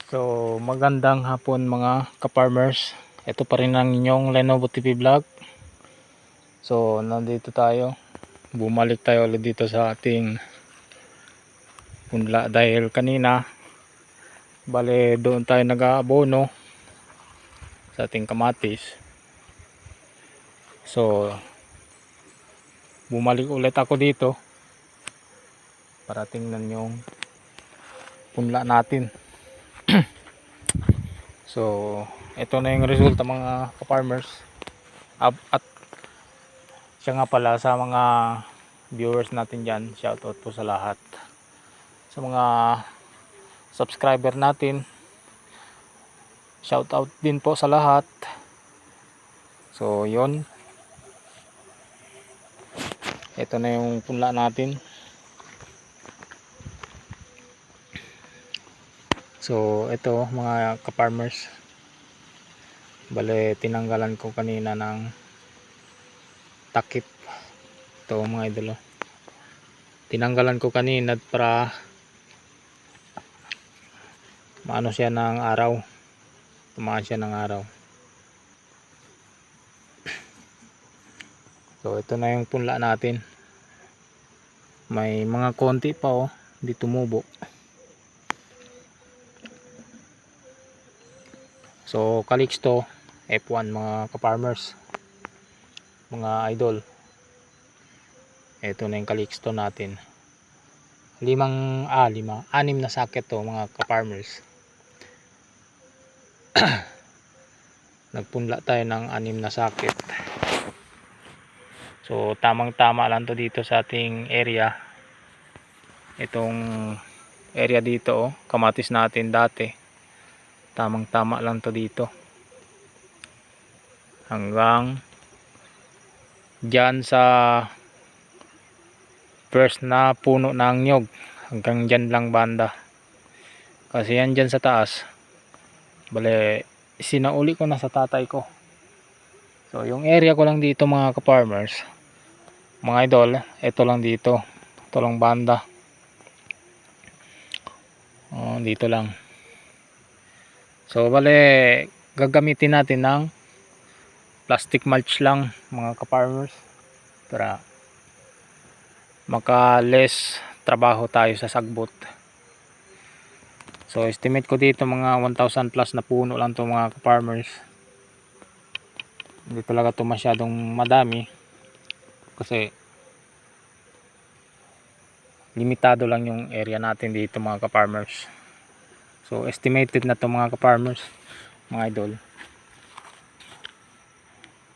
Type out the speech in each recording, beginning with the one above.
So magandang hapon mga ka-farmers. Ito pa rin ang inyong Lenovo TV Vlog. So nandito tayo. Bumalik tayo ulit dito sa ating punla dahil kanina bale doon tayo nag-aabono sa ating kamatis. So bumalik ulit ako dito para tingnan yung punla natin. So ito na yung resulta mga ka-farmers. At siya nga pala sa mga viewers natin dyan, shoutout po sa lahat, sa mga subscriber natin, shoutout din po sa lahat. So yon, ito na yung punla natin. So ito mga ka-farmers, bale tinanggalan ko kanina ng takip. Ito mga idolo, tinanggalan ko kanina para maano siya ng araw, tumaan siya ng araw. So ito na yung punla natin, may mga konti pa hindi tumubo. So Calixto F1 mga ka-farmers, mga idol, ito na yung Calixto natin. Anim na sakit to mga ka-farmers. Nagpunla tayo ng 6 na sakit. So tamang tama lang to dito sa ating area. Itong area dito kamatis natin dati, tamang tama lang to dito hanggang dyan sa first na puno ng nyog, hanggang dyan lang banda. Kasi yan dyan sa taas, bale sinauli ko na sa tatay ko. So yung area ko lang dito mga ka-farmers, mga idol, ito lang dito, ito lang banda, dito lang. So bale gagamitin natin ng plastic mulch lang mga ka-farmers para maka less trabaho tayo sa sagbot. So estimate ko dito mga 1,000 plus na puno lang to mga ka-farmers. Hindi talaga to masyadong madami kasi limitado lang yung area natin dito mga ka-farmers. So estimated na to mga ka-farmers, mga idol,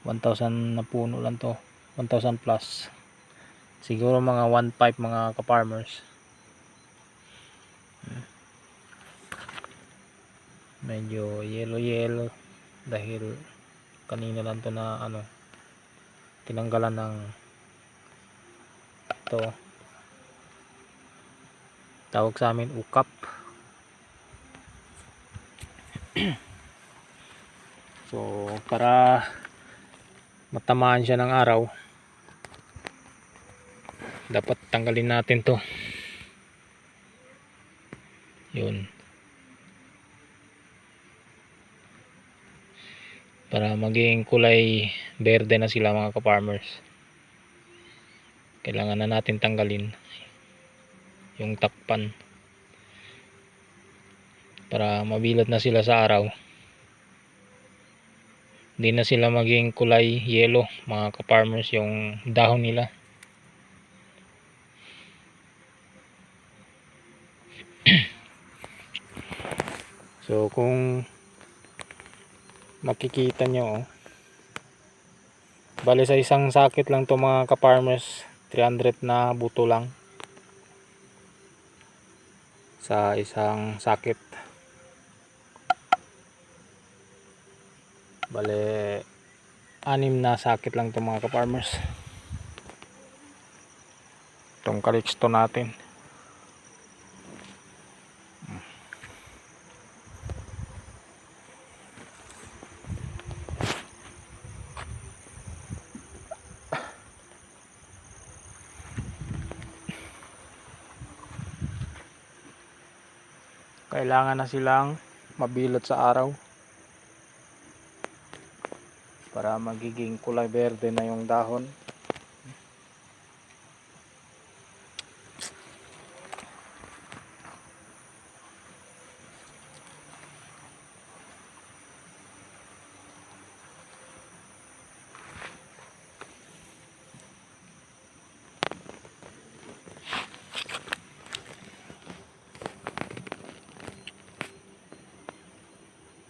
1,000 na puno lang to, 1,000 plus, siguro mga 1,500 mga ka-farmers. Medyo yellow dahil kanina lang to na tinanggalan ng ito, tawag sa amin ukap. So para matamaan siya ng araw, dapat tanggalin natin to, yun, para maging kulay berde na sila mga ka-farmers. Kailangan na natin tanggalin yung takpan para mabilad na sila sa araw, hindi na sila maging kulay yellow mga ka-farmers yung dahon nila. So kung makikita nyo, bali sa isang sakit lang to mga ka-farmers, 300 na buto lang sa isang sakit. Bale 6 na sakit lang to mga ka-farmers, itong Calixto natin. Kailangan na silang mabilot sa araw para magiging kulay berde na yung dahon.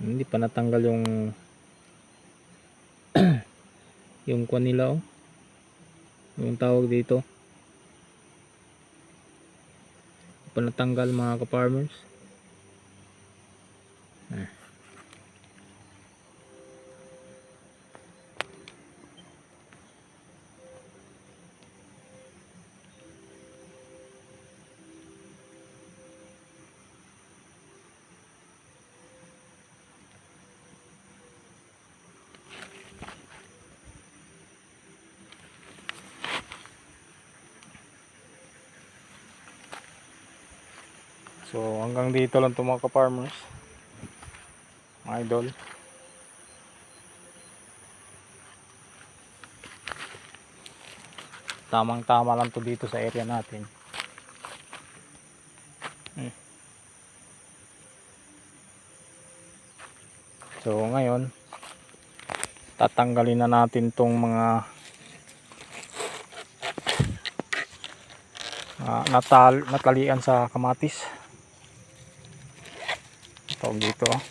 Hindi pa natanggal yung kuwan nila, oh. Yung tawag dito. Hindi pa natanggal, mga ka-farmers. So hanggang dito lang ito, mga ka-farmers, mga idol. Tamang tama lang to dito sa area natin. So ngayon tatanggalin na natin tong mga natalian sa kamatis. Tawag dito, oh.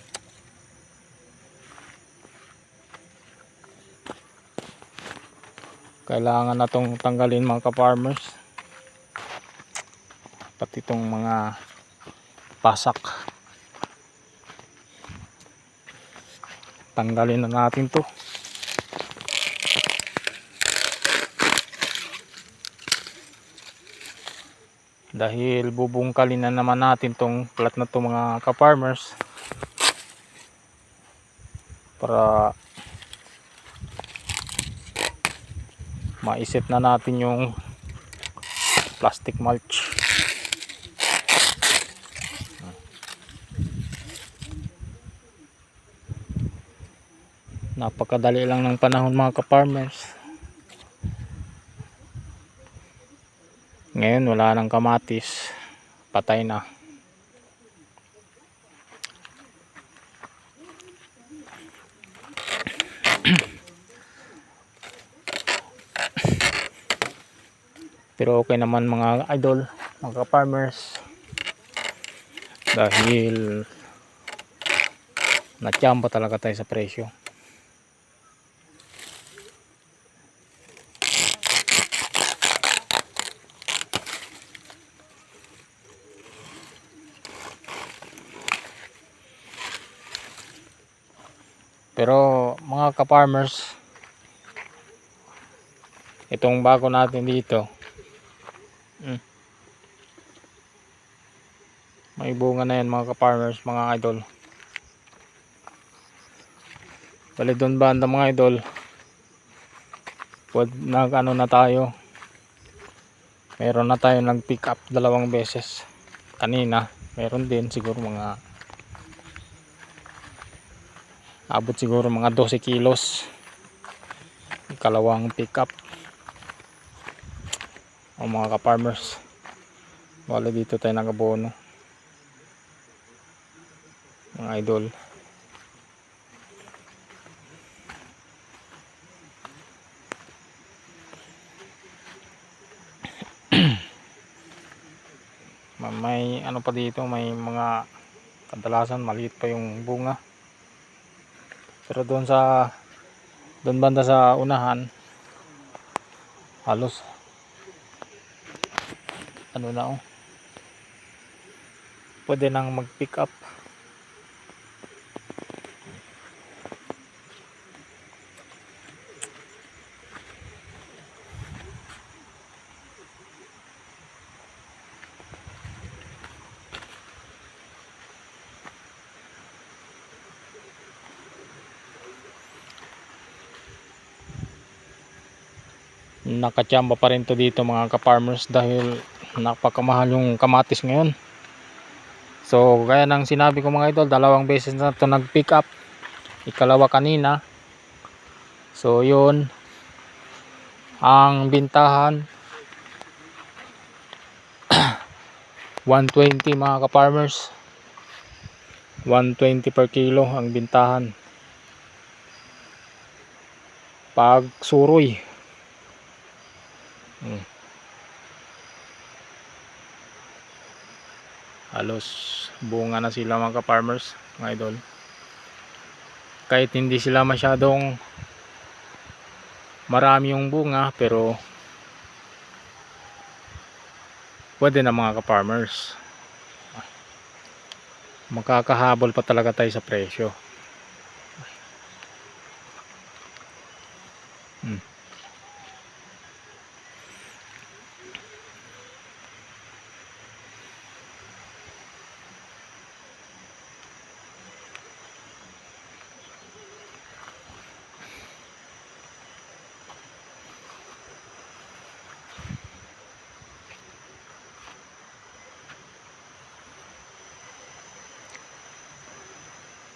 Kailangan na tong tanggalin, mga ka-farmers, pati itong mga pasak. Tanggalin na natin to. Dahil bubungkalin na naman natin tong plat na to, mga ka-farmers, para maiset na natin yung plastic mulch. Napakadali lang ng panahon, mga ka-farmers. Ngayon wala nang kamatis, patay na. Pero okay naman, mga idol, mga ka-farmers, dahil natiyamba talaga tayo sa presyo. Pero mga ka-farmers, itong bago natin dito, may bunga na yan, mga ka-farmers, mga idol. Bali doon banda, mga idol, nag-ano na tayo, meron na tayo nag-pick up 2 beses. Kanina meron din, siguro mga abot siguro mga 12 kilos, kalawang pick up, o mga ka-farmers. Wala dito tayo nagabono, mga idol. May ano pa dito, may mga kadalasan maliit pa yung bunga. Pero doon banda sa unahan, halos ano na, oh, pwede nang mag pick up. Nakachamba pa rin to dito, mga ka-farmers, dahil napakamahal yung kamatis ngayon. So gaya ng sinabi ko mga idol, dalawang beses na to nag pick up, ikalawa kanina. So yun ang bintahan 120 mga ka-farmers, 120 per kilo ang bintahan pag suroy. Halos bunga na sila mga ka-farmers, mga idol. Kahit hindi sila masyadong marami yung bunga, pero pwede na mga ka-farmers. Makakahabol pa talaga tayo sa presyo.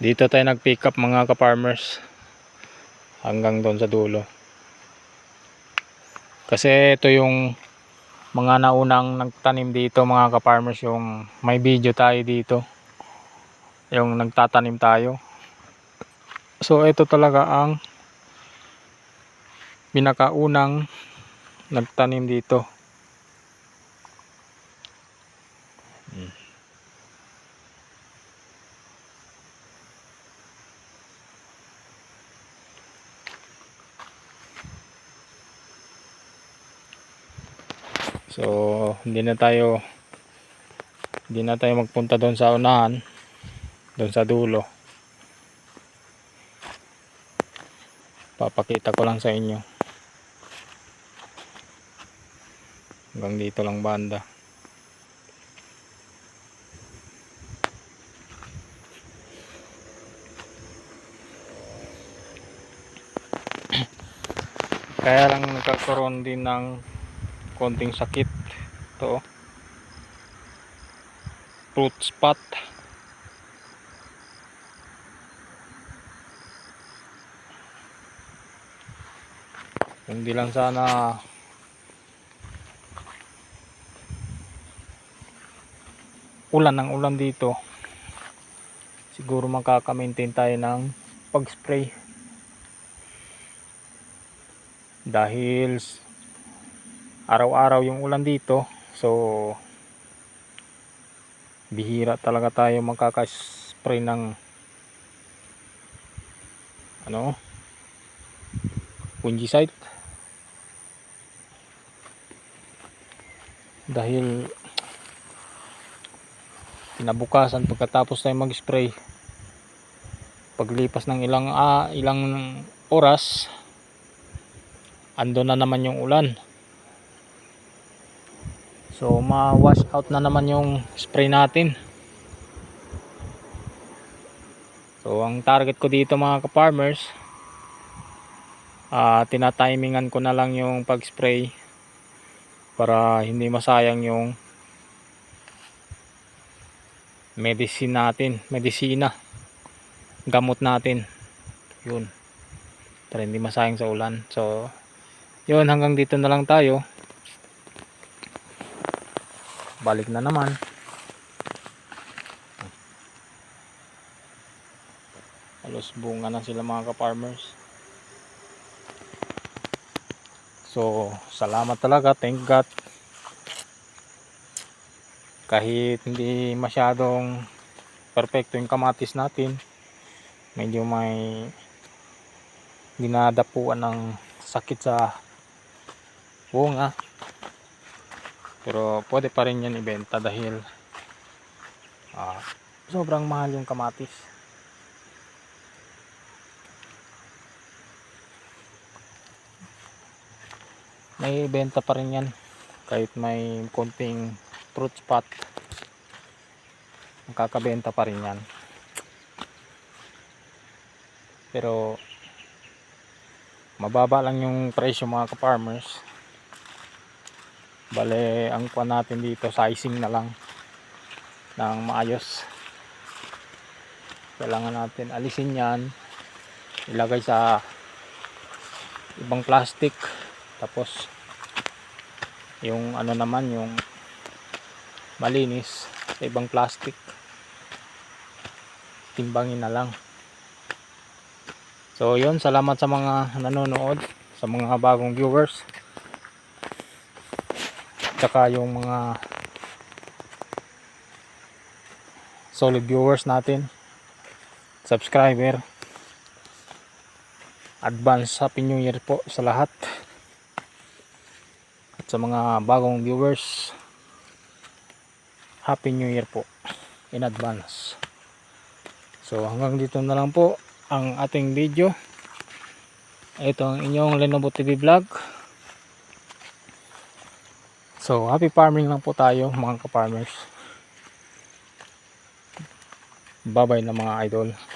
Dito tayo nag pick up mga ka-farmers hanggang doon sa dulo. Kasi ito yung mga naunang nagtanim dito mga ka-farmers, yung may video tayo dito. Yung nagtatanim tayo. So ito talaga ang pinakaunang nagtanim dito. So hindi na tayo magpunta doon sa unahan, doon sa dulo. Papakita ko lang sa inyo. Hanggang dito lang banda. Kaya lang nagkakaroon din ng konting sakit to, fruit spot. Kung di lang sana ulan ng ulan dito, siguro makaka-maintain tayo ng pag-spray. Dahil araw-araw yung ulan dito, so bihira talaga tayo makaka-spray ng fungicide. Dahil kinabukasan pagkatapos tayo mag-spray, paglipas ng ilang oras, ando na naman yung ulan. So ma-wash out na naman yung spray natin. So ang target ko dito mga ka-farmers, tinatimingan ko na lang yung pag-spray para hindi masayang yung medisina, gamot natin. Yun, para hindi masayang sa ulan. So yun, hanggang dito na lang tayo. Balik na naman. Halos bunga na sila mga ka-farmers. So salamat talaga, thank God. Kahit hindi masyadong perfecto yung kamatis natin, medyo may dinadapuan ng sakit sa bunga, pero pwede pa rin yan ibenta dahil sobrang mahal yung kamatis. May benta pa rin yan kahit may konting fruit spot, makakabenta pa rin yan. Pero mababa lang yung presyo mga ka-farmers. Bale ang kuha natin dito sizing na lang, ng maayos. Kailangan natin alisin yan, ilagay sa ibang plastic, tapos yung ano naman, yung malinis sa ibang plastic, timbangin na lang. So yun, salamat sa mga nanonood, sa mga bagong viewers, tsaka yung mga solid viewers natin, subscriber. Advance Happy New Year po sa lahat. At sa mga bagong viewers, Happy New Year po in advance. So hanggang dito na lang po ang ating video. Ito ang inyong Lenovo TV vlog. So happy farming lang po tayo mga ka-farmers. Bye bye na mga idol.